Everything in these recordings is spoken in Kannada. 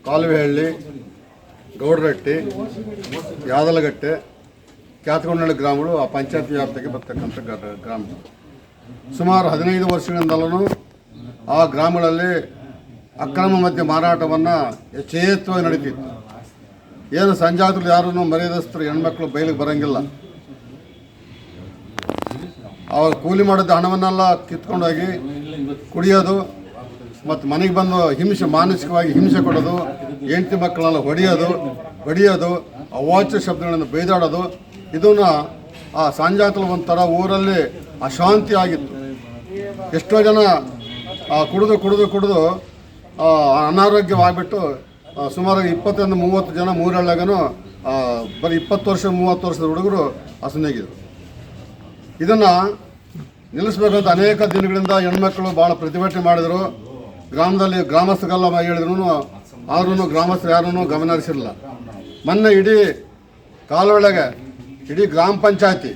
ಕಾಲುವೆಹಳ್ಳಿ, ಗೌಡರಟ್ಟಿ, ಯಾದಲಗಟ್ಟೆ, ಕ್ಯಾತಗೊಂಡಳ್ಳಿ ಗ್ರಾಮಗಳು ಆ ಪಂಚಾಯತ್ ವ್ಯಾಪ್ತಿಗೆ ಬರ್ತಕ್ಕಂಥ ಗ್ರಾಮಗಳು. ಸುಮಾರು 15 ವರ್ಷಗಳಿಂದಲೂ ಆ ಗ್ರಾಮಗಳಲ್ಲಿ ಅಕ್ರಮ ಮದ್ಯ ಮಾರಾಟವನ್ನು ಯಥೇಚ್ಛವಾಗಿ ನಡೀತಿತ್ತು. ಏನು ಸಂಜಾತರು ಯಾರೂ ಮರ್ಯಾದಸ್ಥರು ಹೆಣ್ಮಕ್ಳು ಬಯಲಿಗೆ ಬರೋಂಗಿಲ್ಲ. ಅವ್ರು ಕೂಲಿ ಮಾಡಿದ ಹಣವನ್ನೆಲ್ಲ ಕಿತ್ಕೊಂಡೋಗಿ ಕುಡಿಯೋದು ಮತ್ತು ಮನೆಗೆ ಬಂದು ಮಾನಸಿಕವಾಗಿ ಹಿಂಸೆ ಕೊಡೋದು, ಹೆಂಡತಿ ಮಕ್ಕಳೆಲ್ಲ ಹೊಡೆಯೋದು, ಅವಾಚ್ಯ ಶಬ್ದಗಳನ್ನು ಬೈದಾಡೋದು, ಇದನ್ನು ಆ ಸಂಜಾತಲು ಒಂಥರ ಊರಲ್ಲಿ ಅಶಾಂತಿ ಆಗಿತ್ತು. ಎಷ್ಟೋ ಜನ ಕುಡಿದು ಅನಾರೋಗ್ಯವಾಗಿಬಿಟ್ಟು ಸುಮಾರು 20-30 ಜನ ಮೂರಳ್ಳಗನು ಬರೀ 20 ವರ್ಷ 30 ವರ್ಷದ ಹುಡುಗರು ಹಸನಾಗಿದ್ರು. ಇದನ್ನು ನಿಲ್ಲಿಸ್ಬೇಕಂತ ಅನೇಕ ದಿನಗಳಿಂದ ಹೆಣ್ಮಕ್ಳು ಭಾಳ ಪ್ರತಿಭಟನೆ ಮಾಡಿದರು. ಗ್ರಾಮದಲ್ಲಿ ಗ್ರಾಮಸ್ಥರೆಲ್ಲ ಹೇಳಿದ್ರು, ಆದ್ರೂ ಗ್ರಾಮಸ್ಥರು ಯಾರೂ ಗಮನ ಹರಿಸಿರಲಿಲ್ಲ. ಮೊನ್ನೆ ಇಡೀ ಕಾಲುವೆಳಗೆ ಇಡೀ ಗ್ರಾಮ ಪಂಚಾಯತಿ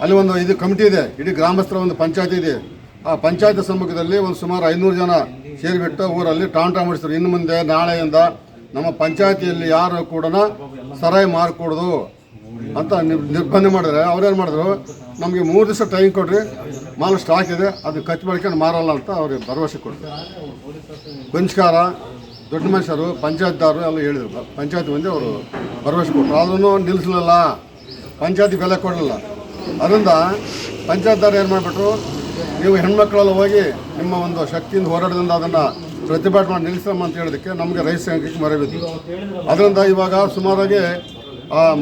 ಅಲ್ಲಿ ಒಂದು ಇದು ಕಮಿಟಿ ಇದೆ, ಇಡೀ ಗ್ರಾಮಸ್ಥರ ಒಂದು ಪಂಚಾಯತಿ ಇದೆ. ಆ ಪಂಚಾಯತಿ ಸಮ್ಮುಖದಲ್ಲಿ ಒಂದು ಸುಮಾರು 500 ಜನ ಸೇರಿಬಿಟ್ಟು ಊರಲ್ಲಿ ಟಾಂಟ ಮಾಡಿಸ್ತಾರೆ. ಇನ್ನು ಮುಂದೆ ನಾಳೆಯಿಂದ ನಮ್ಮ ಪಂಚಾಯತಿಯಲ್ಲಿ ಯಾರು ಕೂಡ ಸರಾಯಿ ಮಾರ್ಕೊಡೋದು ಅಂತ ನಿರ್ಬಂಧ ಮಾಡಿದ್ರೆ ಅವ್ರೇನು ಮಾಡಿದ್ರು, ನಮಗೆ 3 ದಿವಸ ಟೈಮ್ ಕೊಡ್ರಿ, ಮಾಲ್ ಸ್ಟಾಕ್ ಇದೆ, ಅದು ಖರ್ಚು ಮಾಡ್ಕೊಂಡು ಮಾರಲ್ಲ ಅಂತ ಅವ್ರಿಗೆ ಭರವಸೆ ಕೊಡ್ತಾರೆ. ಗೊಂಚಕಾರ ದೊಡ್ಡ ಮನುಷ್ಯರು ಪಂಚಾಯತ್ದಾರರು ಎಲ್ಲ ಹೇಳಿದರು, ಪಂಚಾಯತ್ ಮಂದಿ ಅವರು ಭರವಸೆ ಕೊಟ್ಟರು. ಅದನ್ನು ನಿಲ್ಲಿಸಲಿಲ್ಲ, ಪಂಚಾಯತಿ ಬೆಲೆ ಕೊಡಲಿಲ್ಲ. ಅದರಿಂದ ಪಂಚಾಯತ್ದಾರ ಏನು ಮಾಡಿಬಿಟ್ರು, ನೀವು ಹೆಣ್ಮಕ್ಳೆಲ್ಲ ಹೋಗಿ ನಿಮ್ಮ ಒಂದು ಶಕ್ತಿಯಿಂದ ಹೋರಾಟದಿಂದ ಅದನ್ನು ಪ್ರತಿಭಟನೆ ಮಾಡಿ ನಿಲ್ಲಿಸಮ್ಮ ಅಂತ ಹೇಳೋದಕ್ಕೆ ನಮಗೆ ರೈತ ಸಂಘಕ್ಕೆ ಮರೆಬಿದ್ದು. ಅದರಿಂದ ಇವಾಗ ಸುಮಾರಾಗಿ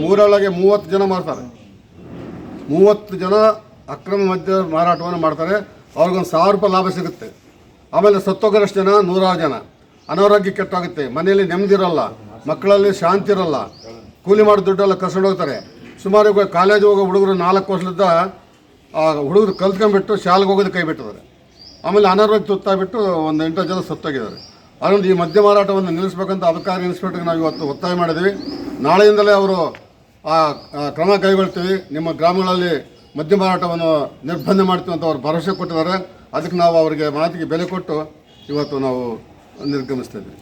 ಮೂರೊಳಗೆ 30 ಜನ ಮಾರ್ತಾರೆ. 30 ಜನ ಅಕ್ರಮ ಮದ್ಯ ಮಾರಾಟವನ್ನು ಮಾಡ್ತಾರೆ. ಅವ್ರಿಗೊಂದು 1000 ರೂಪಾಯಿ ಲಾಭ ಸಿಗುತ್ತೆ. ಆಮೇಲೆ ಸತ್ತೋಗೋರಷ್ಟು ಜನ 100 ಜನ ಅನಾರೋಗ್ಯ ಕೆಟ್ಟಾಗುತ್ತೆ, ಮನೆಯಲ್ಲಿ ನೆಮ್ಮದಿ ಇರೋಲ್ಲ, ಮಕ್ಕಳಲ್ಲಿ ಶಾಂತಿ ಇರೋಲ್ಲ, ಕೂಲಿ ಮಾಡಿ ದುಡ್ಡೆಲ್ಲ ಕರ್ಕೊಂಡು ಹೋಗ್ತಾರೆ. ಸುಮಾರು ಕಾಲೇಜ್ ಹೋಗೋ ಹುಡುಗರು 4 ವರ್ಷದಿಂದ ಹುಡುಗರು ಕಲ್ತ್ಕೊಂಡ್ಬಿಟ್ಟು ಶಾಲೆಗೆ ಹೋಗೋದು ಕೈ ಬಿಟ್ಟಿದ್ದಾರೆ. ಆಮೇಲೆ ಅನಾರೋಗ್ಯ ತುತ್ತಾಗ್ಬಿಟ್ಟು ಒಂದು 8 ಜನ ಸತ್ತೋಗಿದ್ದಾರೆ. ಅದರಿಂದ ಈ ಮದ್ಯ ಮಾರಾಟವನ್ನು ನಿಲ್ಲಿಸಬೇಕಂತ ಅಬಕಾರಿ ಇನ್ಸ್ಪೆಕ್ಟರ್ಗೆ ನಾವು ಇವತ್ತು ಒತ್ತಾಯ ಮಾಡಿದ್ವಿ. ನಾಳೆಯಿಂದಲೇ ಅವರು ಕ್ರಮ ಕೈಗೊಳ್ತೀವಿ, ನಿಮ್ಮ ಗ್ರಾಮಗಳಲ್ಲಿ ಮದ್ಯ ಮಾರಾಟವನ್ನು ನಿರ್ಬಂಧ ಮಾಡ್ತೀವಿ ಅಂತ ಅವ್ರು ಭರವಸೆ ಕೊಟ್ಟಿದ್ದಾರೆ. ಅದಕ್ಕೆ ನಾವು ಅವರಿಗೆ ಮಾತಿಗೆ ಬೆಲೆ ಕೊಟ್ಟು ಇವತ್ತು ನಾವು ನಿರ್ಗಮಿಸ್ತಾ ಇದ್ದೀವಿ.